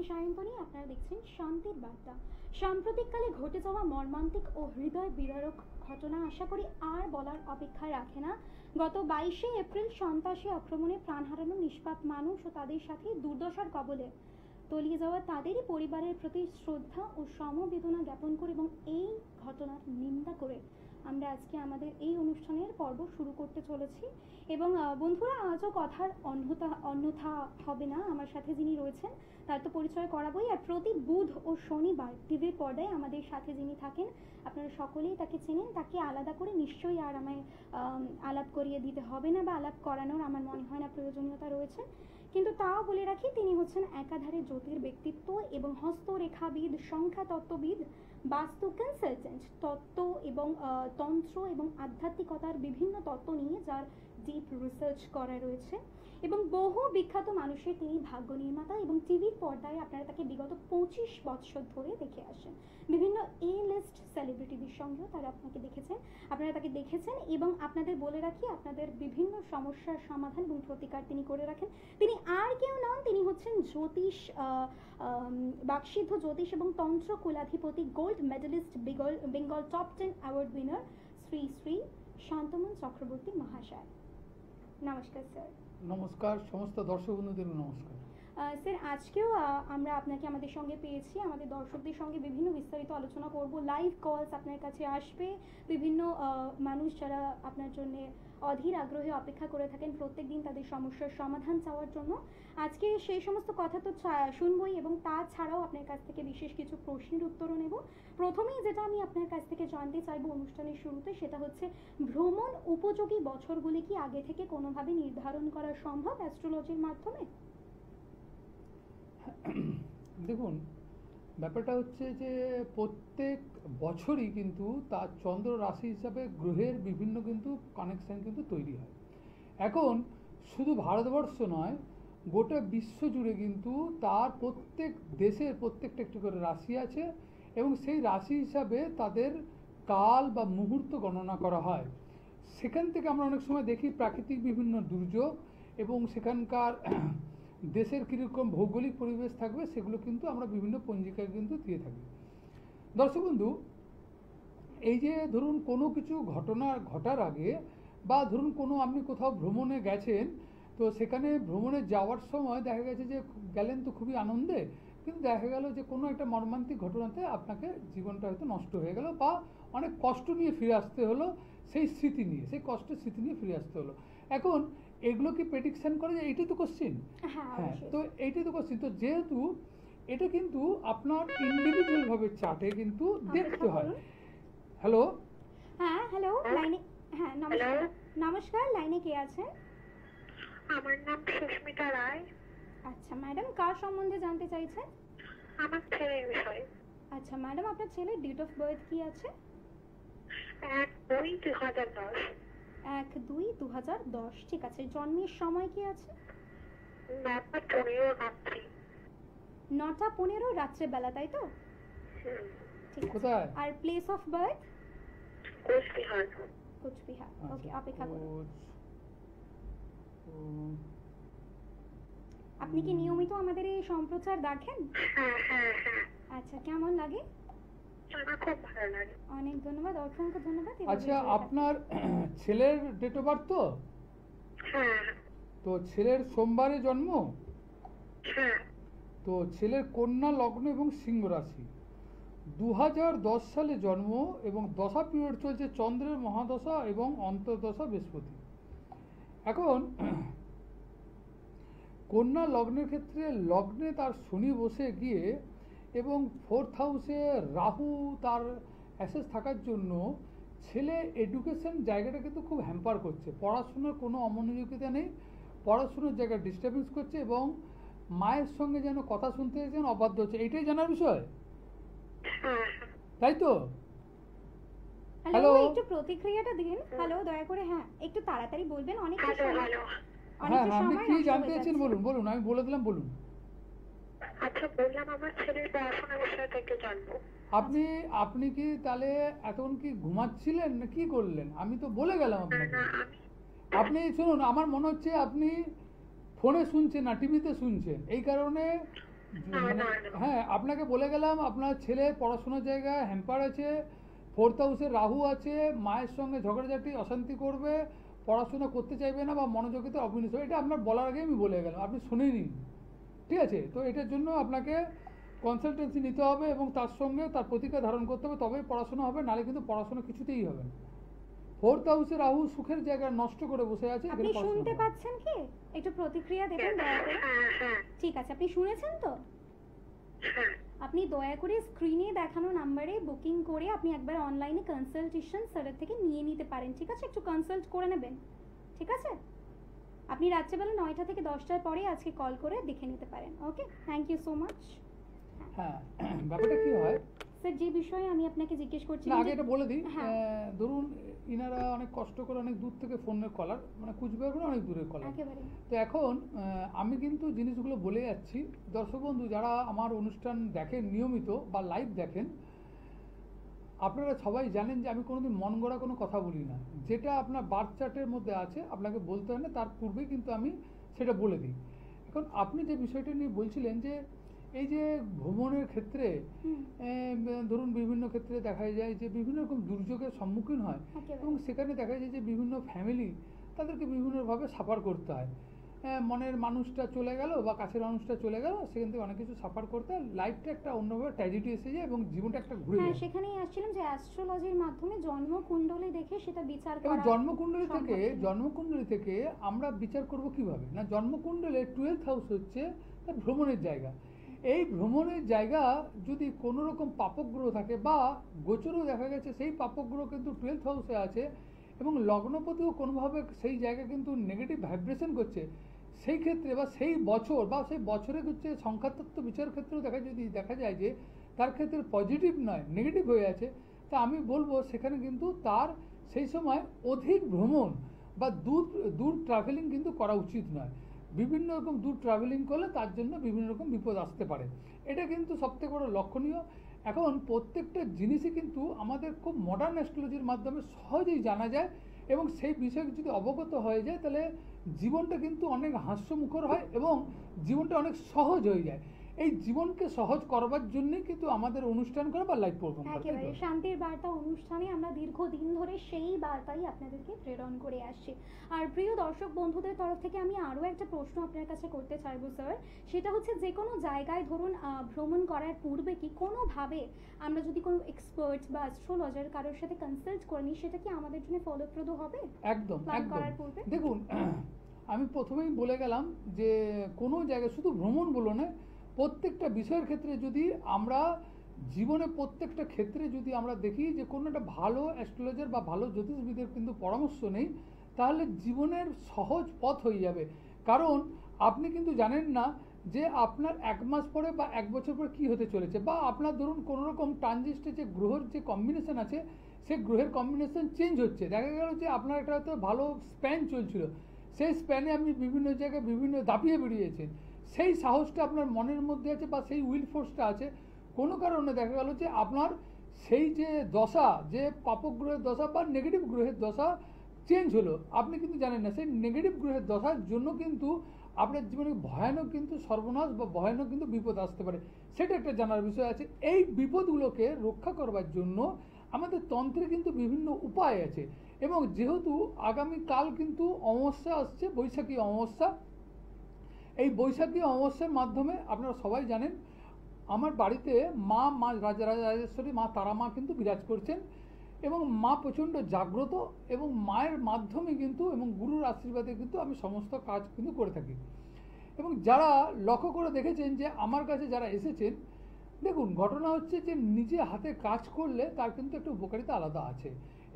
সায়ন্তনী, আপনারা দেখছেন শান্তির বার্তা। সাম্প্রতিককালে ঘটে যাওয়া মর্মান্তিক ও হৃদয় বিদারক ঘটনা আশা করি আর বলার অপেক্ষা রাখে না। গত 22শে এপ্রিল সন্ত্রাসী আক্রমণে প্রাণ হারানো নিষ্পাপ মানুষ ও তাদের সাথে দুর্দশার কবলে তলিয়ে যাওয়া তাদেরই পরিবারের প্রতি শ্রদ্ধা ও সমবেদনা জ্ঞাপন করে এবং এই ঘটনার নিন্দা করে আমরা আজকে আমাদের এই অনুষ্ঠানের পর্ব শুরু করতে চলেছি। এবং বন্ধুরা, আজও কথার অন্যথা হবে না। আমার সাথে যিনি রয়েছেন তার তো পরিচয় করাবোই, আর প্রতি বুধ ও শনিবার টিভির পর্দায় আমাদের সাথে যিনি থাকেন আপনারা সকলেই তাকে চেনেন। তাকে আলাদা করে নিশ্চয়ই আর আমায় আলাপ করিয়ে দিতে হবে না, বা আলাপ করানোর আমার মনে হয় না প্রয়োজনীয়তা রয়েছে। কিন্তু তাও বলে রাখি, তিনি হচ্ছেন একাধারে জ্যোতির ব্যক্তিত্ব এবং হস্তরেখাবিদ, সংখ্যা তত্ত্ববিদ, বাস্তু কনসালটেন্ট, তত্ত্ব এবং তন্ত্র এবং আধ্যাত্মিকতার বিভিন্ন তত্ত্ব নিয়ে যার ডিপ রিসার্চ করা রয়েছে, এবং বহু বিখ্যাত মানুষের তিনি ভাগ্য নির্মাতা। এবং টিভির পর্দায় আপনারা তাকে বিগত 25 বছর ধরে দেখে আসেন। বিভিন্ন এ লিস্ট সেলিব্রিটিদের সঙ্গেও আপনারা তাকে দেখেছেন। এবং আপনাদের বলে রাখি, আপনাদের বিভিন্ন সমস্যার সমাধান এবং প্রতিকার তিনি করে রাখেন। তিনি আর কেউ নন, তিনি হচ্ছেন জ্যোতিষ, বাকসিদ্ধ জ্যোতিষ এবং তন্ত্র কুলাধিপতি, gold medalist, Bengal top 10 award winner Shri Shri Shantamon Chakraborty মহাশয়। নমস্কার স্যার। নমস্কার, সমস্ত দর্শক বন্ধুদের নমস্কার। স্যার, আজকেও আমরা আপনাকে আমাদের সঙ্গে পেয়েছি। আমাদের দর্শকদের সঙ্গে বিভিন্ন বিস্তারিত আলোচনা করব। লাইভ কলস আপনার কাছে আসবে, বিভিন্ন মানুষ যারা আপনার জন্য অধীর আগ্রহে অপেক্ষা করে থাকেন প্রত্যেক দিন তাদের সমস্যার সমাধান চাওয়ার জন্য। আজকে সেই সমস্ত কথা তো শুনবই, এবং তাছাড়াও আপনার কাছ থেকে বিশেষ কিছু প্রশ্নের উত্তরও নেব। প্রথমেই যেটা আমি আপনার কাছ থেকে জানতে চাইবো অনুষ্ঠানের শুরুতে, সেটা হচ্ছে ভ্রমণ উপযোগী বছরগুলি কি আগে থেকে কোনোভাবে নির্ধারণ করা সম্ভব অ্যাস্ট্রোলজির মাধ্যমে? দেখুন, ব্যাপারটা হচ্ছে যে প্রত্যেক বছরই কিন্তু তার চন্দ্র রাশি হিসাবে গ্রহের বিভিন্ন কিন্তু কানেকশান কিন্তু তৈরি হয়। এখন শুধু ভারতবর্ষ নয়, গোটা বিশ্ব জুড়ে কিন্তু তার প্রত্যেক দেশের প্রত্যেকটা একটি করে রাশি আছে, এবং সেই রাশি হিসাবে তাদের কাল বা মুহূর্ত গণনা করা হয়। সেখান থেকে আমরা অনেক সময় দেখি প্রাকৃতিক বিভিন্ন দুর্যোগ এবং সেখানকার দেশের কীরকম ভৌগোলিক পরিবেশ থাকবে সেগুলো কিন্তু আমরা বিভিন্ন পঞ্জিকায় কিন্তু দিয়ে থাকি। দর্শক বন্ধু, এই যে ধরুন কোনো কিছু ঘটনা ঘটার আগে, বা ধরুন কোনো আপনি কোথাও ভ্রমণে গেছেন, তো সেখানে ভ্রমণে যাওয়ার সময় দেখা গেছে যে গেলেন তো খুবই আনন্দে, কিন্তু দেখা গেল যে কোনো একটা মর্মান্তিক ঘটনাতে আপনাকে জীবনটা হয়তো নষ্ট হয়ে গেল, বা অনেক কষ্ট নিয়ে ফিরে আসতে হলো, সেই কষ্টের স্মৃতি নিয়ে ফিরে আসতে হলো। এখন এগুলো কি প্রেডিকশন করে? যে এইটাই তো কোশ্চিন। হ্যাঁ, তো এইটাই তো কোশ্চিন। তো যেহেতু এটা কিন্তু আপনার ইন্ডিভিজুয়াল ভাবে চার্টে কিন্তু দেখতে হয়। হ্যালো। হ্যাঁ, হ্যালো, লাইনে। হ্যাঁ, নমস্কার। নমস্কার, লাইনে কে আছেন? আমার নাম সুস্মিতা রায়। আচ্ছা ম্যাডাম, কার সম্বন্ধে জানতে চাইছেন? আমার ছেলের বিষয়ে। আচ্ছা ম্যাডাম, আপনার ছেলের ডেট অফ বার্থ কি আছে? 1-2-2010। 1-2-2010। ঠিক আছে। জন্মের সময় কি আছে? 9:15 রাত্রি। 9:15 রাত্রে বেলা, তাই তো? ঠিক আছে। আর place of birth? Coochbehar. Coochbehar. Okay, অপেক্ষা করুন। আপনি কি নিয়মিত আমাদের এই সম্প্রচার দেখেন? হ্যাঁ হ্যাঁ হ্যাঁ। আচ্ছা, কেমন লাগে? আমার খুব ভালো লাগে। অনেক ধন্যবাদ, অসংখ্য ধন্যবাদ। আচ্ছা, আপনার ছেলের ডেট অফ বার্থ তো? হ্যাঁ। তো ছেলের সোমবারে জন্ম? হ্যাঁ। তো ছেলের কন্যা লগ্ন এবং সিংহ রাশি, 2010 সালে জন্ম, এবং দশা পিরিয়ড চলছে চন্দ্রের মহাদশা এবং অন্তর্দশা বৃহস্পতি। এখন কন্যা লগ্নের ক্ষেত্রে লগ্নে তার শনি বসে গিয়ে এবং 4th হাউসে রাহু তার অ্যাসেস থাকার জন্য ছেলে এডুকেশন জায়গাটা কিন্তু খুব হ্যাম্পার করছে। পড়াশোনার কোনো অমনোযোগিতা নেই, পড়াশোনার জায়গায় ডিস্টার্বেন্স করছে, এবং মায়ের সঙ্গে যেন কথা শুনতে যেন অবাধ্য হচ্ছে। এইটাই জানার বিষয়, তাই তো? হ্যালো, একটু প্রতিক্রিয়াটা দিন। হ্যালো, দয়া করে। হ্যাঁ, একটু তাড়াতাড়ি বলবেন। অনেক সময়। হ্যাঁ, আপনি কি জানতে চাইছেন বলুন, বলুন, আমি বলে দিলাম, বলুন। আচ্ছা, বললাম আমার ছেলের পড়াশোনার বিষয় থেকে জানবো। আপনি কি তাহলে এতক্ষণ কি ঘুমাচ্ছিলেন না কি করলেন? আমি তো বলে গেলাম আপনাকে। আপনি শুনুন, আমার মনে হচ্ছে আপনি ফোনে শুনছেন না টিভিতে শুনছেন, এই কারণে মানে হ্যাঁ, আপনাকে বলে গেলাম আপনার ছেলে পড়াশোনার জায়গায় হ্যাম্পার আছে, 4th হাউসে রাহু আছে, মায়ের সঙ্গে ঝগড়াঝাটি অশান্তি করবে, পড়াশোনা করতে চাইবে না বা মনোযোগিতা অবিনিশ হবে। এটা আপনার বলার আগে আমি বলে গেলাম, আপনি শুনেই নিন, ঠিক আছে? তো এটার জন্য আপনাকে কনসালটেন্সি নিতে হবে এবং তার সঙ্গে তার প্রতিকার ধারণ করতে হবে, তবেই পড়াশোনা হবে, নাহলে কিন্তু পড়াশোনা কিছুতেই হবে না। 4th হাউসে রাহু সুখের জায়গা নষ্ট করে বসে আছে, আপনি এখানে পড়াশোনা শুনতে হবে না। পাচ্ছেন কি? একটু প্রতিক্রিয়া দেবেন দয়া করে। হ্যাঁ। ঠিক আছে, আপনি শুনেছেন তো? হ্যাঁ। আপনি দয়া করে স্ক্রিনে দেখানো নাম্বারে বুকিং করে আপনি একবার অনলাইনে কনসালটেশন স্যারের থেকে নিয়ে নিতে পারেন, ঠিক আছে? একটু কনসাল্ট করে নেবেন, ঠিক আছে? আপনি রাত্রেবেলা 9টা থেকে 10টার পরে আজকে কল করে দেখে নিতে পারেন। ওকে, থ্যাংক ইউ সো মাচ। হ্যাঁ, ব্যাপারটা কি হয় স্যার, যে বিষয়ে আমি আপনাকে জিজ্ঞেস না, করছিলাম আগে এটা বলে দিই। হ্যাঁ। ধরুন ইনারা অনেক কষ্ট করে অনেক দূর থেকে ফোনের কলার, মানে কুচবিহার অনেক দূরের কলার। একেবারে তো এখন আমি কিন্তু জিনিসগুলো বলে যাচ্ছি, দর্শক বন্ধু যারা আমার অনুষ্ঠান দেখেন নিয়মিত বা লাইভ দেখেন, আপনারা সবাই জানেন যে আমি কোনোদিন মন গড়া কোনো কথা বলি না। যেটা আপনার বার্থ চার্টের মধ্যে আছে আপনাকে বলতে হয় না, তার পূর্বেই কিন্তু আমি সেটা বলে দিই। এখন আপনি যে বিষয়টা নিয়ে বলছিলেন যে এই যে ভ্রমণের ক্ষেত্রে ধরুন বিভিন্ন ক্ষেত্রে দেখা যায় যে বিভিন্ন রকম দুর্যোগের সম্মুখীন হয় এবং সেখানে দেখা যায় যে বিভিন্ন ফ্যামিলি তাদেরকে বিভিন্নভাবে সাফার করতে হয়। মনের মানুষটা চলে গেল বা কাছের মানুষটা চলে গেল, সেখান থেকে অনেক কিছু সাফার করতে হয়, লাইফটা একটা অন্যভাবে ট্র্যাজেডি এসে যায় এবং জীবনটা একটা ঘুরে হ্যাঁ, যায়। সেখানেই আসছিলাম যে অ্যাস্ট্রোলজির মাধ্যমে জন্মকুণ্ডলী দেখে সেটা বিচার এবার করা জন্মকুণ্ডলী থেকে আমরা বিচার করব কিভাবে না, জন্মকুণ্ডলে 12th হাউস হচ্ছে তার ভ্রমণের জায়গা। এই ভ্রমণের জায়গা যদি কোনো রকম পাপগ্রহ থাকে বা গোচরেও দেখা গেছে সেই পাপগ্রহ কিন্তু 12th হাউসে আছে এবং লগ্নপতিও কোনোভাবে সেই জায়গা কিন্তু নেগেটিভ ভাইব্রেশন করছে, সেই ক্ষেত্রে বা সেই বছর বা সেই বছরে হচ্ছে সংখ্যাতত্ত্ব বিচার ক্ষেত্রেও যদি দেখা যায় যে তার ক্ষেত্রে পজিটিভ নয় নেগেটিভ হয়ে আছে, তা আমি বলবো সেখানে কিন্তু তার সেই সময় অধিক ভ্রমণ বা দূর ট্রাভেলিং কিন্তু করা উচিত নয়। বিভিন্ন রকম দূর ট্রাভেলিং করলে তার জন্য বিভিন্ন রকম বিপদ আসতে পারে, এটা কিন্তু সবথেকে বড় লক্ষণীয়। এখন প্রত্যেকটা জিনিসই কিন্তু আমাদের খুব মডার্ন অ্যাস্ট্রোলজির মাধ্যমে সহজেই জানা যায় এবং সেই বিষয়ে যদি অবগত হয়ে যায় তাহলে জীবনটা কিন্তু অনেক হাস্যমুখর হয় এবং জীবনটা অনেক সহজ হয়ে যায়। এই জীবনকে সহজ করবার জন্যই কিন্তু আমাদের অনুষ্ঠান করা বা লাইভ প্রোগ্রাম করা। একেবারে শান্তির বার্তা অনুষ্ঠানে আমরা দীর্ঘদিন ধরে সেই বার্তাই আপনাদেরকে প্রেরণ করে আসছি। আর প্রিয় দর্শক বন্ধুদের তরফ থেকে আমি আরও একটা প্রশ্ন আপনার কাছে করতে চাইবো স্যার, সেটা হচ্ছে যে কোনো জায়গায় ধরুন ভ্রমণ করার পূর্বে কি কোনোভাবে আমরা যদি কোনো এক্সপার্টস বা অ্যাস্ট্রোলজার কারোর সাথে কনসাল্ট করে নিই, সেটা কি আমাদের জন্য ফলপ্রদ হবে একদম প্ল্যান একদম। করার পূর্বে? দেখুন, আমি প্রথমেই বলে গেলাম যে কোনো জায়গায় শুধু ভ্রমণ বলো না, প্রত্যেকটা বিষয়ের ক্ষেত্রে যদি আমরা জীবনে প্রত্যেকটা ক্ষেত্রে যদি আমরা দেখি যে কোনো একটা ভালো অ্যাস্ট্রোলজার বা ভালো জ্যোতিষবিদের কিন্তু পরামর্শ নেই, তাহলে জীবনের সহজ পথ হয়ে যাবে। কারণ আপনি কিন্তু জানেন না যে আপনার 1 মাস পরে বা 1 বছর পরে কী হতে চলেছে, বা আপনার ধরুন কোনো রকম ট্রানজিস্টে যে গ্রহের যে কম্বিনেশন আছে সেই গ্রহের কম্বিনেশন চেঞ্জ হচ্ছে। দেখা গেল যে আপনার একটা হয়তো ভালো স্প্যান চলছিল, সেই স্প্যানে আপনি বিভিন্ন জায়গায় বিভিন্ন দাপিয়ে বেরিয়েছেন, সেই সাহসটা আপনার মনের মধ্যে আছে বা সেই উইল ফোর্সটা আছে, কোনো কারণে দেখা গেল যে আপনার সেই যে দশা, যে পাপগ্রহের দশা বা নেগেটিভ গ্রহের দশা চেঞ্জ হলো, আপনি কিন্তু জানেন না সেই নেগেটিভ গ্রহের দশার জন্য কিন্তু আপনার জীবনে ভয়ানক কিন্তু সর্বনাশ বা ভয়ানক কিন্তু বিপদ আসতে পারে, সেটা একটা জানার বিষয় আছে। এই বিপদগুলোকে রক্ষা করবার জন্য আমাদের তন্ত্রে কিন্তু বিভিন্ন উপায় আছে এবং যেহেতু আগামীকাল কিন্তু অমাবস্যা আসছে, বৈশাখী অমাবস্যা, এই বৈশাখী অমাবস্যার মাধ্যমে আপনারা সবাই জানেন আমার বাড়িতে মা রাজরাজেশ্বরী মা তারা মা কিন্তু বিরাজ করছেন এবং মা প্রচণ্ড জাগ্রত এবং মায়ের মাধ্যমে কিন্তু এবং গুরুর আশীর্বাদে কিন্তু আমি সমস্ত কাজ কিন্তু করে থাকি। এবং যারা লক্ষ্য করে দেখেছেন যে আমার কাছে যারা এসেছেন, দেখুন ঘটনা হচ্ছে যে নিজে হাতে কাজ করলে তার কিন্তু একটা উপকারিতা আলাদা আছে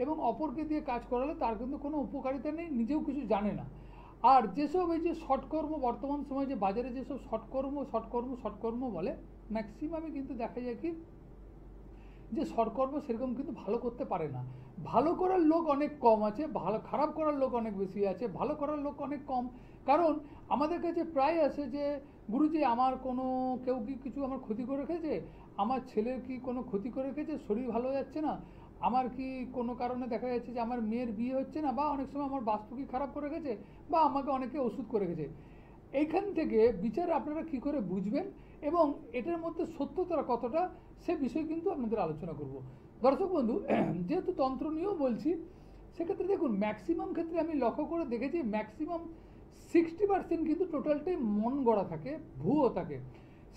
এবং অপরকে দিয়ে কাজ করালে তার কিন্তু কোনো উপকারিতা নেই, নিজেও কিছু জানে না। আর যেসব এই যে শর্টকর্ম বর্তমান সময়ে যে বাজারে যেসব শর্টকর্ম বলে, ম্যাক্সিমামে কিন্তু দেখা যায় কি যে শর্টকর্ম সেরকম কিন্তু ভালো করতে পারে না। ভালো করার লোক অনেক কম আছে, খারাপ করার লোক অনেক বেশি আছে, ভালো করার লোক অনেক কম। কারণ আমাদের কাছে প্রায় আসে যে গুরুজি আমার কোনো কেউ কি কিছু আমার ক্ষতি করে রেখেছে, আমার ছেলের কি কোনো ক্ষতি করে রেখেছে, শরীর ভালো যাচ্ছে না, আমার কি কোনো কারণে দেখা যাচ্ছে যে আমার মেয়ের বিয়ে হচ্ছে না, বা অনেক সময় আমার বাস্তু কি খারাপ করে রেখেছে, বা আমাকে অনেকে ওষুধ করে রেখেছে। এইখান থেকে বিচার আপনারা কি করে বুঝবেন, এবং এটার মধ্যে সত্যতা কতটা সে বিষয়ে কিন্তু আপনাদের আলোচনা করব। দর্শক বন্ধু, যেহেতু তন্ত্র নিয়েও বলছি, সেক্ষেত্রে দেখুন ম্যাক্সিমাম ক্ষেত্রে আমি লক্ষ্য করে দেখেছি ম্যাক্সিমাম 60% কিন্তু টোটালটাই মন গড়া থাকে, ভুয়ো থাকে।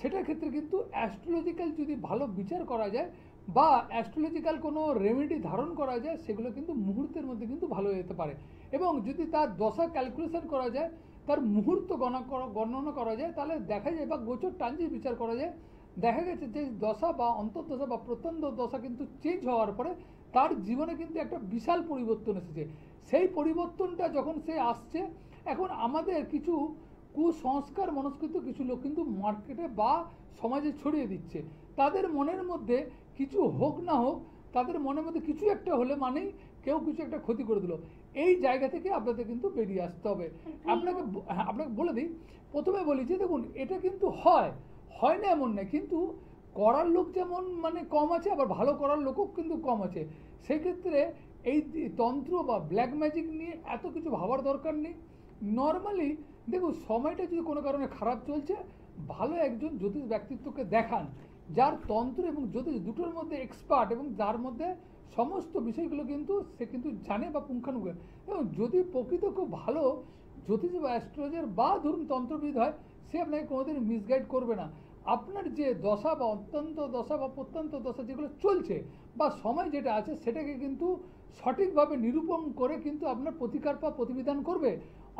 সেটার ক্ষেত্রে কিন্তু অ্যাস্ট্রোলজিক্যাল যদি ভালো বিচার করা যায় বা অ্যাস্ট্রোলজিক্যাল কোনো রেমেডি ধারণ করা যায়, সেগুলো কিন্তু মুহূর্তের মধ্যে কিন্তু ভালো হয়ে যেতে পারে। এবং যদি তার দশা ক্যালকুলেশন করা যায়, তার মুহূর্ত গণনা করা যায়, তাহলে দেখা যায় বা গোচর ট্রানজিট বিচার করা যায়, দেখা গেছে যে দশা বা অন্তর্দশা বা প্রত্যন্ত দশা কিন্তু চেঞ্জ হওয়ার পরে তার জীবনে কিন্তু একটা বিশাল পরিবর্তন এসেছে। সেই পরিবর্তনটা যখন সে আসছে, এখন আমাদের কিছু কুসংস্কার মনস্কৃত কিছু লোক কিন্তু মার্কেটে বা সমাজে ছড়িয়ে দিচ্ছে। তাদের মনের মধ্যে কিছু হোক না হোক, তাদের মনের মধ্যে কিছু একটা হলে মানেই কেউ কিছু একটা ক্ষতি করে দিল। এই জায়গা থেকে আপনাদের কিন্তু বেরিয়ে আসতে হবে। আপনাকে বলে দিই, প্রথমে বলি যে দেখুন, এটা কিন্তু হয় না এমন নয়, কিন্তু করার লোক যেমন মানে কম আছে, আবার ভালো করার লোকও কিন্তু কম আছে। সেক্ষেত্রে এই তন্ত্র বা ব্ল্যাক ম্যাজিক নিয়ে এত কিছু ভাবার দরকার নেই। নর্মালি দেখুন, সময়টা যদি কোনো কারণে খারাপ চলছে, ভালো একজন জ্যোতিষ ব্যক্তিত্বকে দেখান, যার তন্ত্র এবং জ্যোতিষ দুটোর মধ্যে এক্সপার্ট এবং যার মধ্যে সমস্ত বিষয়গুলো কিন্তু সে কিন্তু জানে বা পুঙ্খানুপুঙ্খ। এবং যদি প্রকৃত খুব ভালো জ্যোতিষ বা অ্যাস্ট্রোলজার বা ধরুন তন্ত্রবিদ হয়, সে আপনাকে কোনোদিন মিসগাইড করবে না। আপনার যে দশা বা অত্যন্ত দশা বা প্রত্যন্ত দশা যেগুলো চলছে বা সময় যেটা আছে, সেটাকে কিন্তু সঠিকভাবে নিরূপণ করে কিন্তু আপনার প্রতিকার বা প্রতিবিধান করবে।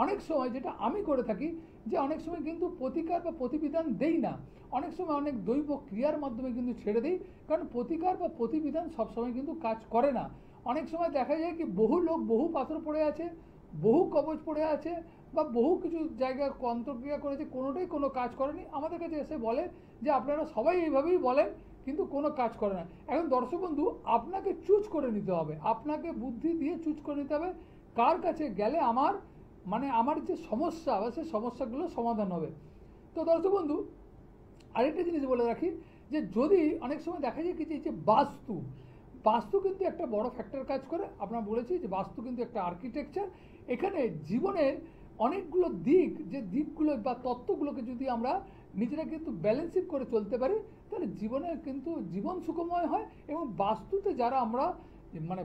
অনেক সময় যেটা আমি করে থাকি, যে অনেক সময় কিন্তু প্রতিকার বা প্রতিবিধান দেই না, অনেক সময় অনেক দৈব ক্রিয়ার মাধ্যমে কিন্তু ছেড়ে দিই, কারণ প্রতিকার বা প্রতিবিধান সবসময় কিন্তু কাজ করে না। অনেক সময় দেখা যায় কি বহু লোক বহু পাথর পড়ে আছে, বহু কবচ পড়ে আছে বা বহু কিছু জায়গায় কন্ত্রক্রিয়া করেছে, কোনোটাই কোনো কাজ করেনি। আমাদের কাছে এসে বলে যে আপনারা সবাই এইভাবেই বলেন, কিন্তু কোনো কাজ করে না। এখন দর্শক বন্ধু, আপনাকে চুজ করে নিতে হবে, আপনাকে বুদ্ধি দিয়ে চুজ করে নিতে হবে কার কাছে গেলে আমার আমার যে সমস্যা বা সেই সমস্যাগুলো সমাধান হবে। তো দর্শক বন্ধু, আরেকটা জিনিস বলে রাখি, যে যদি অনেক সময় দেখা যায় কি যে বাস্তু কিন্তু একটা বড় ফ্যাক্টর কাজ করে। আপনারা বলেছি যে বাস্তু কিন্তু একটা আর্কিটেকচার। এখানে জীবনের অনেকগুলো দিক, যে দিকগুলো বা তত্ত্বগুলোকে যদি আমরা নিজেরা কিন্তু ব্যালেন্সিং করে চলতে পারি, তাহলে জীবনের কিন্তু জীবন সুখময় হয়। এবং বাস্তুতে যারা আমরা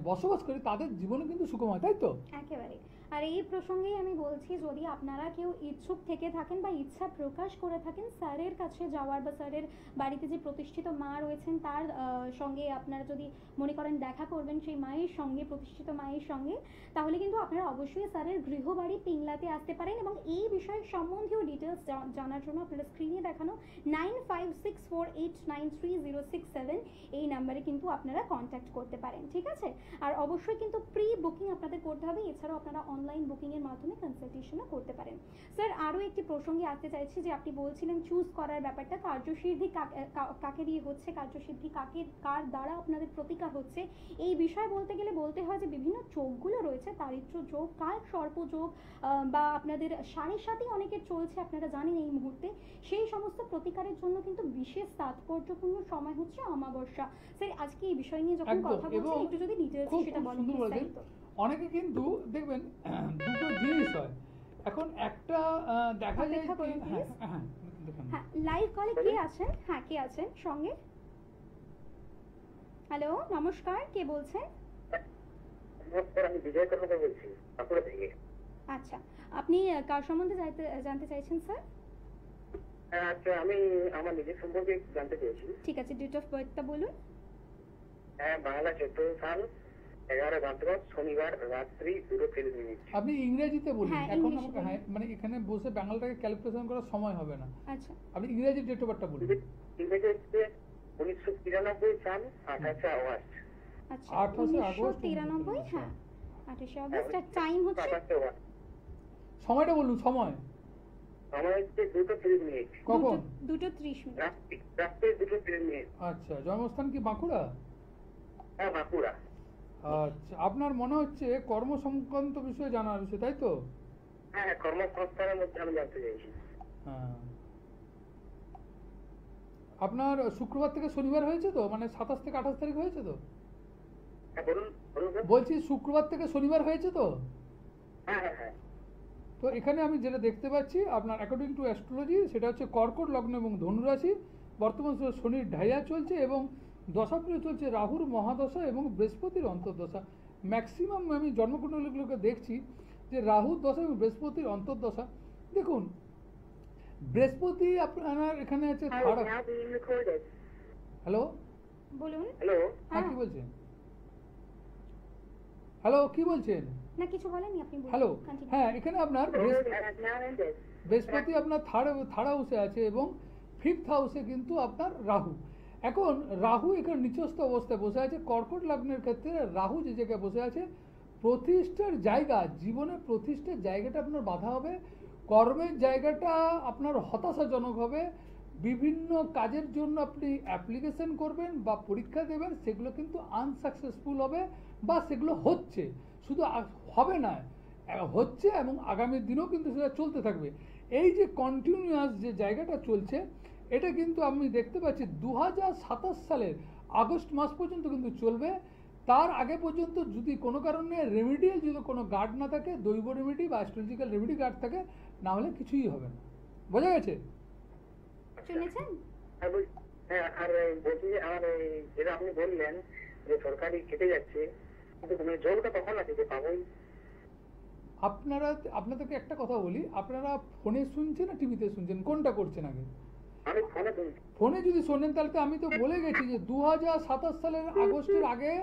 বসবাস করি, তাদের জীবনে কিন্তু সুখময়, তাই তো? একেবারে। আর এই প্রসঙ্গেই আমি বলছি, যদি আপনারা কেউ ইচ্ছুক থেকে থাকেন বা ইচ্ছা প্রকাশ করে থাকেন স্যারের কাছে যাওয়ার, বা স্যারের বাড়িতে যে প্রতিষ্ঠিত মা রয়েছেন তার সঙ্গে আপনারা যদি মনে করেন দেখা করবেন সেই মায়ের সঙ্গে, প্রতিষ্ঠিত মায়ের সঙ্গে, তাহলে কিন্তু আপনারা অবশ্যই স্যারের গৃহবাড়ি পিংলাতে আসতে পারেন। এবং এই বিষয়ে সম্বন্ধীয় ডিটেলস জানার জন্য আপনারা স্ক্রিনে দেখানো 9564893067 এই নাম্বারে কিন্তু আপনারা কন্ট্যাক্ট করতে পারেন, ঠিক আছে? আর অবশ্যই কিন্তু প্রি বুকিং আপনাদের করতে হবে। এছাড়াও আপনারা অনলাইন বুকিংয়ের মাধ্যমে কনসালটেশনও করতে পারেন। স্যার, আরও একটি প্রসঙ্গে আসতে চাইছি, যে আপনি বলছিলেন চুজ করার ব্যাপারটা, কার্যসিদ্ধি কাকে দিয়ে হচ্ছে, কার্যসিদ্ধি কার দ্বারা আপনাদের প্রতিকার হচ্ছে, এই বিষয়ে বলতে গেলে বলতে হয় যে বিভিন্ন যোগগুলো রয়েছে, দারিদ্র্য যোগ, কাল সর্প যোগ, বা আপনাদের সাড়ে সাতই অনেকের চলছে, আপনারা জানেন এই মুহূর্তে। সেই সমস্ত প্রতিকারের জন্য কিন্তু বিশেষ তাৎপর্যপূর্ণ সময় হচ্ছে অমাবস্যা। স্যার, আজকে এই বিষয় নিয়ে যখন কথা বলছি, একটু যদি ডিটেলস সেটা বলেন। অনেকে কিন্তু দেখবেন দুটো জিনিস হয়। এখন একটা দেখা যায় হ্যাঁ, লাইভ কলে কে আছেন? হ্যাঁ, কে আছেন সঙ্গে? হ্যালো, নমস্কার, কে বলছেন? আমি বিজয় কর্মকার বলছি, বাঁকুড়া থেকে। আচ্ছা, আপনি কার সম্বন্ধে জানতে চাইছেন স্যার? আচ্ছা, আমি আমার নিজের সম্পর্কে জানতে চেয়েছি। ঠিক আছে, ডেট অফ বার্থটা বলুন। হ্যাঁ, বাংলা 14 সাল 11 ভাদ্র, শনিবার রাত্রি 2:30। আপনি ইংরেজিতে বলুন। হ্যাঁ, এখন ইংলিশে আমাকে এখানে বসে বাংলাটাকে ক্যালকুলেশন করার সময় হবে না। আচ্ছা, আপনি ইংরেজি ডেট অফ বার্থটা বলুন। ইংরেজি হচ্ছে 1993 সাল 28 আগস্ট। আচ্ছা, 28 আগস্ট 1993, হ্যাঁ 28 আগস্ট। আর টাইম হচ্ছে? 28 আগস্ট। সময়টা বলুন, সময়। আমার হচ্ছে 2:30। কখন? 2:30। রাত্রে 2:30। আচ্ছা, জন্মস্থান কি বাঁকুড়া? হ্যাঁ, বাঁকুড়া। আচ্ছা, আপনার মনে হচ্ছে কর্ম সংক্রান্ত বিষয়ে জানার বিষয়, তাই তো? হ্যাঁ, কর্মসংস্থানের মধ্যে আমি জানতে চাইছি। হ্যাঁ, আপনার শুক্রবার থেকে শনিবার হয়েছে তো, 27 থেকে 28 তারিখ হয়েছে তো? হ্যাঁ, বলুন। বলছি শুক্রবার থেকে শনিবার হয়েছে তো? হ্যাঁ হ্যাঁ হ্যাঁ। তো এখানে আমি যেটা দেখতে পাচ্ছি আপনার অ্যাকর্ডিং টু অ্যাস্ট্রোলজি সেটা হচ্ছে কর্কট লগ্ন এবং ধনুরাশি, বর্তমান সময়ে শনির ঢাইয়া চলছে এবং দশাপ্রিয় চলছে রাহুর মহাদশা এবং বৃহস্পতির অন্তর্দশা। ম্যাক্সিমাম আমি জন্মকুণ্ডলীগুলোকে দেখছি যে রাহুর দশা এবং বৃহস্পতির অন্তর্দশা। দেখুন বৃহস্পতি আপনার এখানে আছে Call is now being recorded. Hello বলুন। হ্যালো, হ্যাঁ কি বলছেন? হ্যালো কি বলছেন? না কিছু বলেননি আপনি বলুন। Hello Continue. হ্যাঁ এখানে আপনার call has now ended. বৃহস্পতি আপনার থার্ড হাউসে আছে এবং ফিফথ হাউসে কিন্তু আপনার রাহু। এখন রাহু এখানে নিচস্থ অবস্থায় বসে আছে। কর্কট লগ্নের ক্ষেত্রে রাহু যে জায়গায় বসে আছে প্রতিষ্ঠার জায়গা, জীবনের প্রতিষ্ঠার জায়গাটা আপনার বাধা হবে, কর্মের জায়গাটা আপনার হতাশাজনক হবে, বিভিন্ন কাজের জন্য আপনি অ্যাপ্লিকেশন করবেন বা পরীক্ষা দেবেন সেগুলো কিন্তু আনসাকসেসফুল হবে বা সেগুলো হচ্ছে, শুধু হবে না হচ্ছে এবং আগামী দিনেও কিন্তু সেটা চলতে থাকবে। এই যে কন্টিনিউয়াস যে জায়গাটা চলছে এটা কিন্তু আমি দেখতে পাচ্ছি 2027 সালের আগস্ট মাস পর্যন্ত কিন্তু চলবে। তার আগে পর্যন্ত যদি কোনো কারণে রেমেডিয়াল যদি কোনো গার্ড না থাকে, দৈব রেমেডি বা অ্যাস্ট্রোলজিক্যাল রেমেডি গার্ড থাকে, না হলে কিছুই হবে না। বোঝা গেছে? শুনেছেন? আর বলছি যে আমার যেটা আপনি বললেন যে সরকারি কেটে যাচ্ছে, কিন্তু জলটা কখন আছে যে পাবোই? আপনাদেরকে একটা কথা বলি, আপনারা ফোনে শুনছেন না টিভিতে শুনছেন, কোনটা করছেন আগে? আমি ফোনে শুনছি। ফোনে যদি শোনেন তাহলে তো আমি তো বলে গেছি যে 2027 সালের আগস্টের আগে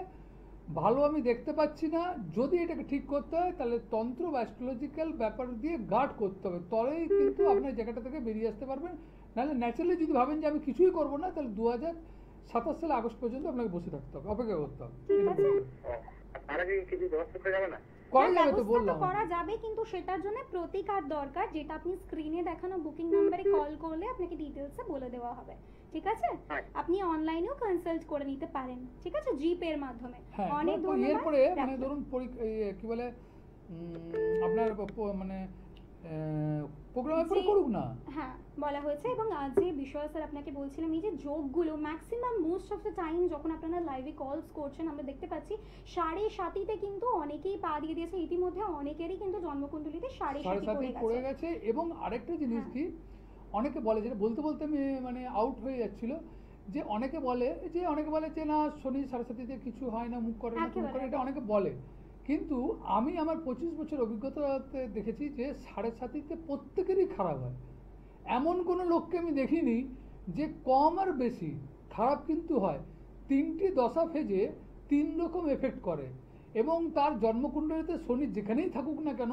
ভালো আমি দেখতে পাচ্ছি না। যদি এটাকে ঠিক করতে হয় তাহলে তন্ত্র বা অ্যাস্ট্রোলজিক্যাল ব্যাপার দিয়ে গার্ড করতে হবে, তবেই কিন্তু আপনার জায়গাটা থেকে বেরিয়ে আসতে পারবেন। নাহলে ন্যাচারালি যদি ভাবেন যে আমি কিছুই করবো না তাহলে 2027 সালে আগস্ট পর্যন্ত আপনাকে বসে থাকতে হবে, অপেক্ষা করতে হবে। ঠিক আছে। তার আগে কিছু ব্যবস্থা করে যাবে না? করা হ্যাঁ, যাবে তো ব্যবস্থা বললাম। করা যাবে, কিন্তু সেটার জন্য প্রতিকার দরকার, যেটা আপনি স্ক্রিনে দেখানো বুকিং নাম্বারে কল করলে আপনাকে ডিটেলসে বলে দেওয়া হবে। ঠিক আছে? হ্যাঁ। আপনি অনলাইনেও কনসাল্ট করে নিতে পারেন। ঠিক আছে, জিপে এর মাধ্যমে। হ্যাঁ অনেক এর ধন্যবাদ। পরে মানে রাখলাম। ধরুন কি বলে আপনার মানে প্রোগ্রামের পরে যে- করুক না। হ্যাঁ বলা হয়েছে, এবং যে বিষয় স্যার আপনাকে বলছিলাম, এই যে যোগগুলো maximum most of the time যখন আপনারা লাইভে কলস করছেন আমরা দেখতে পাচ্ছি 7:30 কিন্তু অনেকেই পা দিয়ে দিয়েছে, ইতিমধ্যে অনেকেরই কিন্তু জন্মকুণ্ডলিতে 7:30 পড়ে গেছে। এবং আরেকটা জিনিস হ্যাঁ। কি, অনেকে বলে, যেটা বলতে বলতে আমি মানে আউট হয়ে যাচ্ছিল, যে অনেকে বলে যে না শনি 7:30 কিছু হয় না, মুখ করে না, মুখ করে, এটা অনেকে বলে। কিন্তু আমি আমার 25 বছর অভিজ্ঞতাতে দেখেছি যে 7:30 প্রত্যেকেরই খারাপ হয়। এমন কোনো লোককে আমি দেখিনি যে কম আর বেশি খারাপ কিন্তু হয়। 3টি দশা ফেজে 3 রকম এফেক্ট করে এবং তার জন্মকুণ্ডলিতে শনি যেখানেই থাকুক না কেন,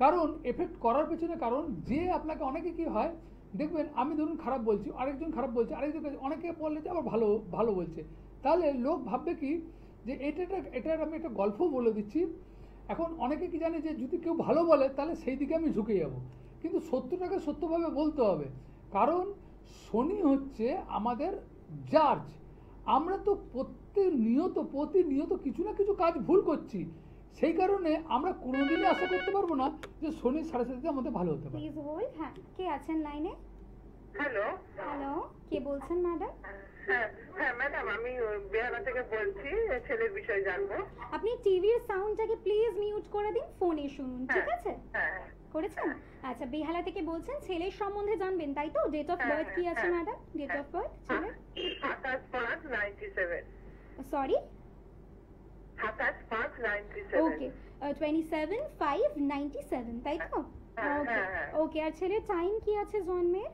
কারণ এফেক্ট করার পেছনে কারণ যে আপনাকে অনেকে কি হয় দেখবেন, আমি ধরুন খারাপ বলছি, আরেকজন খারাপ বলছে, আরেকজন অনেকে বললে যে আবার ভালো ভালো বলছে, তাহলে লোক ভাববে কি যে এটার আমি একটা গল্প বলে দিচ্ছি। এখন অনেকে কি জানে যে যদি কেউ ভালো বলে তাহলে সেই দিকে আমি ঝুঁকে যাব, কিন্তু সত্যটাকে সত্যভাবে বলতে হবে, কারণ শনি হচ্ছে আমাদের জাজ। আমরা তো প্রতিনিয়ত কিছু না কিছু কাজ ভুল করছি, সেই কারণে আমরা কোনোদিনই আশা করতে পারবো না যে শনি 7:30 আমাদের ভালো হতে পারে। Please hold. হ্যাঁ, কে আছেন লাইনে? হ্যালো, হ্যালো, কে বলছেন ম্যাডাম? হ্যাঁ হ্যাঁ ম্যাডাম, আমি বেহালা থেকে বলছি, ছেলের বিষয়ে জানবো। আপনি টিভির সাউন্ডটাকে প্লিজ মিউট করে দিন, ফোনে শুনুন। ঠিক আছে? হ্যাঁ করেছেন? আচ্ছা, বেহালা থেকে বলছেন, ছেলের সম্বন্ধে জানবেন তাই তো? ডেট অফ বার্থ কি আছে ম্যাডাম? ডেট অফ বার্থ ছেলের? 27/5/97। সরি, 27/5/97। ওকে, 27/5/97 তাই তো? হ্যাঁ, ওকে হ্যাঁ। ওকে। আর ছেলের টাইম কি আছে জন্মের?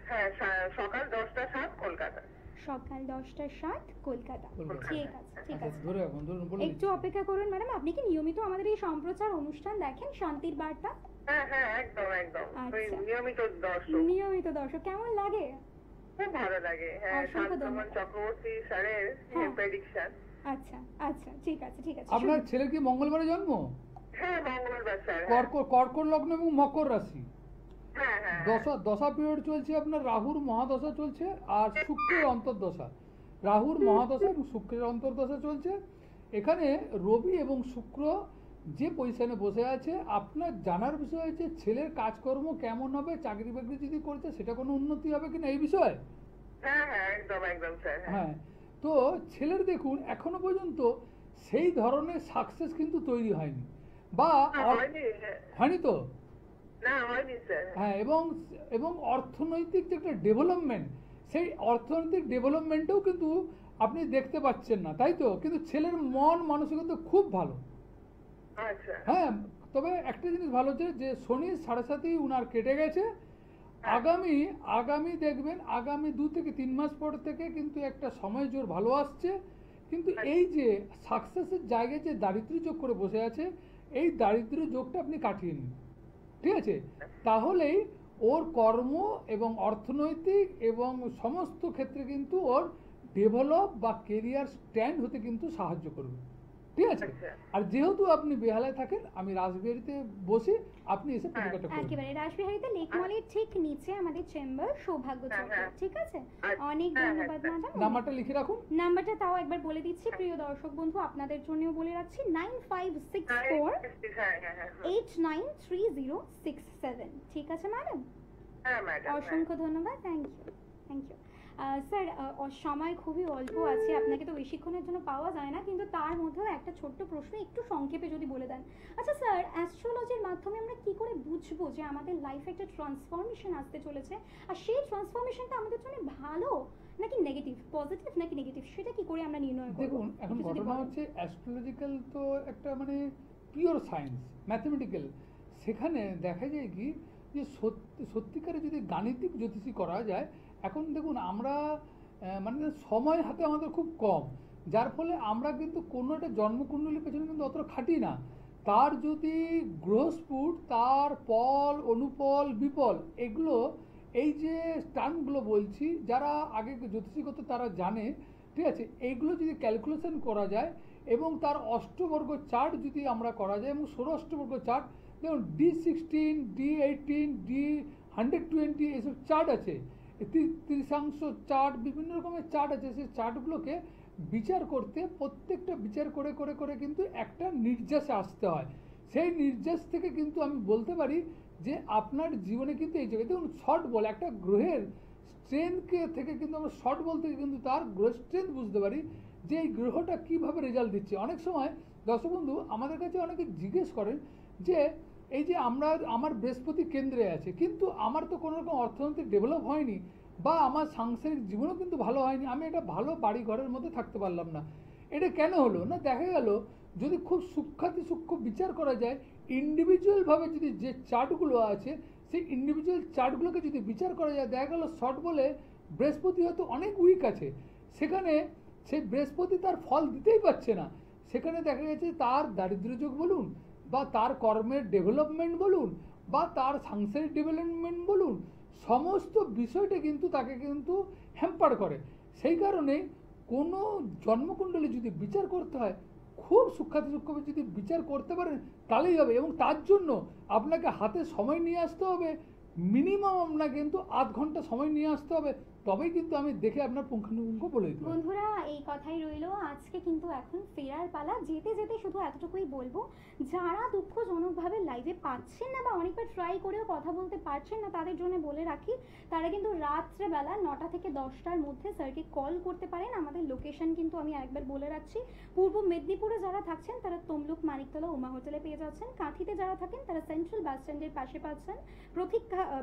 হ্যাঁ, সকাল 10টা 7 কলকাতা। সকাল 10টা 7 কলকাতা। কলকাতা। ঠিক আছে, ঠিক আচ্ছা, আছে। ধরে রাখুন, ধরুন বলে একটু অপেক্ষা করুন ম্যাডাম। আপনি কি নিয়মিত আমাদের এই সম্প্রচার অনুষ্ঠান দেখেন, শান্তির বার্তা? হ্যাঁ হ্যাঁ, একদম একদম। ওই আচ্ছা। নিয়মিত দর্শক। নিয়মিত দর্শক। কেমন লাগে? খুব ভালো লাগে। হ্যাঁ, অসংখ্য শান্তমন ধন্যবাদ। চক্রবর্তী স্যারের হ্যাঁ। প্রেডিকশন। আচ্ছা আচ্ছা, ঠিক আছে ঠিক আছে। আপনার ছেলের কি মঙ্গলবারে জন্ম? হ্যাঁ, মঙ্গলবার স্যার। কর্কট লগ্ন এবং মকর রাশি। হ্যাঁ হ্যাঁ। দশা পিরিয়ড চলছে আপনার, রাহুর মহাদশা চলছে আর শুক্রের অন্তর্দশা। রাহুর মহাদশা এবং শুক্রের অন্তর্দশা চলছে। এখানে রবি এবং শুক্র যে পজিশনে বসে আছে, আপনার জানার বিষয় হচ্ছে ছেলের কাজকর্ম কেমন হবে, চাকরি বাকরি যদি করছে সেটা কোনো উন্নতি হবে কিনা এই বিষয়ে। হ্যাঁ হ্যাঁ, একদম একদম স্যার। হ্যাঁ, তো ছেলের দেখুন এখনো পর্যন্ত সেই ধরনের সাকসেস কিন্তু তৈরি হয়নি বা হয়নি। হয়নি তো। না হয়নি স্যার। হ্যাঁ, এবং এবং অর্থনৈতিক যে একটা ডেভেলপমেন্ট, সেই অর্থনৈতিক ডেভেলপমেন্টেও কিন্তু আপনি দেখতে পাচ্ছেন না, তাই তো? কিন্তু ছেলের মন মানসিকতা খুব ভালো। আচ্ছা। হ্যাঁ, তবে একটা জিনিস ভালো হচ্ছে যে শনি 7.5 উনার কেটে গেছে। আগামী আগামী দেখবেন আগামী 2 থেকে 3 মাস পর থেকে কিন্তু একটা সময় জোর ভালো আসছে। কিন্তু এই যে সাকসেসের জায়গায় যে দারিদ্র্য যোগ করে বসে আছে, এই দারিদ্র্য যোগটা আপনি কাটিয়ে নিন, ঠিক আছে? তাহলেই ওর কর্ম এবং অর্থনৈতিক এবং সমস্ত ক্ষেত্রে কিন্তু ওর ডেভেলপ বা কেরিয়ার স্ট্যান্ড হতে কিন্তু সাহায্য করবে, ঠিক আছে? আচ্ছা। আর যেহেতু আপনি বেহালায় থাকেন, আমি রাসবিহারীতে বসে আপনি এসে পরীক্ষাটা করবেন। একেবারে রাসবিহারীতে লেক মলের ঠিক নিচে আমাদের চেম্বার, সৌভাগ্য চৌক, হ্যাঁ। ঠিক আছে? আচ্ছা। অনেক হ্যাঁ, ধন্যবাদ হ্যাঁ, ম্যাডাম। নাম্বারটা লিখে রাখুন। নাম্বারটা তাও একবার বলে দিচ্ছি প্রিয় দর্শক বন্ধু, আপনাদের জন্যও বলে রাখছি, 9564 হ্যাঁ, হ্যাঁ, হ্যাঁ। 893067। ঠিক আছে ম্যাডাম? হ্যাঁ, ম্যাডাম। অসংখ্য ধন্যবাদ। Thank you, thank you. Sir, সময় খুবই অল্প আছে, আপনাকে তো বেশিক্ষণের জন্য পাওয়া যায় না, কিন্তু তার মধ্যেও একটা ছোট্ট প্রশ্ন একটু সংক্ষেপে যদি বলে দেন। আচ্ছা স্যার, অ্যাস্ট্রোলজির মাধ্যমে আমরা কি করে বুঝবো যে আমাদের লাইফে একটা ট্রান্সফরমেশন আসতে চলেছে, আর সেই ট্রান্সফরমেশনটা আমাদের জন্য ভালো নাকি নেগেটিভ, পজিটিভ নাকি নেগেটিভ, সেটা কি করে আমরা নির্ণয় করব? দেখুন, এখন একটু যদি ঘটনা বলেন। হচ্ছে অ্যাস্ট্রোলজিক্যাল তো একটা মানে পিওর সায়েন্স, ম্যাথমেটিক্যাল। সেখানে দেখা যায় কি যে সত্যিকারে যদি গাণিতিক জ্যোতিষী করা যায়, এখন দেখুন আমরা মানে সময় হাতে আমাদের খুব কম, যার ফলে আমরা কিন্তু কোনো একটা জন্মকুণ্ডলীর পেছনে কিন্তু অতটা খাটি না। তার যদি গ্রহস্ফুট, তার পল, অনুপল, বিপল, এগুলো এই যে টার্মগুলো বলছি, যারা আগে জ্যোতিষী করতো তারা জানে, ঠিক আছে? এইগুলো যদি ক্যালকুলেশন করা যায় এবং তার অষ্টবর্গ চার্ট যদি আমরা করা যায় এবং ষোড়ষ্টবর্গ চার্ট, যেমন D16, D18, D120 এসব চার্ট আছে, তৃতীয়াংশ চার্ট, বিভিন্ন রকমের চার্ট আছে। সেই চার্টগুলোকে বিচার করতে, প্রত্যেকটা বিচার করে করে করে কিন্তু একটা নির্যাসে আসতে হয়। সেই নির্যাস থেকে কিন্তু আমি বলতে পারি যে আপনার জীবনে কিন্তু এই জায়গায় দেখুন, শর্ট বল একটা গ্রহের স্ট্রেংথকে থেকে কিন্তু আমরা শর্ট বল থেকে কিন্তু তার গ্রহের স্ট্রেংথ বুঝতে পারি যে এই গ্রহটা কীভাবে রেজাল্ট দিচ্ছে। অনেক সময় দর্শক বন্ধু আমাদের কাছে অনেকে জিজ্ঞেস করেন যে এই যে আমার বৃহস্পতি কেন্দ্রে আছে, কিন্তু আমার তো কোনো রকম অর্থনৈতিক ডেভেলপ হয়নি, বা আমার সাংসারিক জীবনও কিন্তু ভালো হয়নি, আমি একটা ভালো বাড়ি ঘরের মধ্যে থাকতে পারলাম না। এটা কেন হলো না? দেখা গেল যদি খুব সূক্ষ্ম বিচার করা যায়, ইন্ডিভিজুয়ালভাবে যদি যে চার্টগুলো আছে সেই ইন্ডিভিজুয়াল চার্টগুলোকে যদি বিচার করা যায়, দেখা গেল শর্ট বলে বৃহস্পতি হয়তো অনেক উইক আছে, সেখানে সেই বৃহস্পতি তার ফল দিতেই পারছে না। সেখানে দেখা গেছে তার দারিদ্র্যযোগ বলুন, বা তার কর্মের ডেভেলপমেন্ট বলুন, বা তার সাংসারিক ডেভেলপমেন্ট বলুন, সমস্ত বিষয়টা কিন্তু তাকে কিন্তু হ্যাম্পার করে। সেই কারণে কোনো জন্মকুণ্ডলী যদি বিচার করতে হয়, খুব সূক্ষ্মভাবে যদি বিচার করতে পারেন তাহলেই হবে। এবং তার জন্য আপনাকে হাতে সময় নিয়ে আসতে হবে, মিনিমাম আপনাকে কিন্তু আধ ঘন্টা সময় নিয়ে আসতে হবে, তবেই কিন্তু আমি দেখে আপনার পুঙ্খানুপুঙ্খ বলে দিতে পারবো। বন্ধুরা, এই কথাই রইলো, আজকে কিন্তু এখন ফেরার পালা। যেতে যেতে শুধু এতটুকুই বলবো, যারা দুঃখজনকভাবে লাইভে পাচ্ছেন না বা অনেকবার ট্রাই করেও কথা বলতে পারছেন না, তাদের জন্য বলে রাখি, তারা কিন্তু রাত্রেবেলা 9টা থেকে 10টার মধ্যে স্যারকে কল করতে পারেন। আমাদের লোকেশন কিন্তু আমি আরেকবার বলে রাখছি, পূর্ব মেদিনীপুরে যারা থাকছেন তারা তমলুক মানিকতলা উমা হোটেলে পেয়ে যাচ্ছেন, কাঁথিতে যারা থাকেন তারা সেন্ট্রাল বাস স্ট্যান্ডের পাশে পাচ্ছেন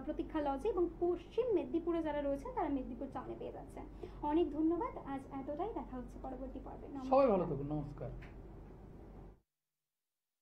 প্রতীক্ষা লজে, এবং পশ্চিম মেদিনীপুরে যারা রয়েছেন তারা মেদিনীপুর টাউনে পেয়ে যাচ্ছেন। অনেক ধন্যবাদ, আজ এতটাই। দেখা হচ্ছে পরবর্তী পর্বে। সবাই ভালো থাকুন, নমস্কার।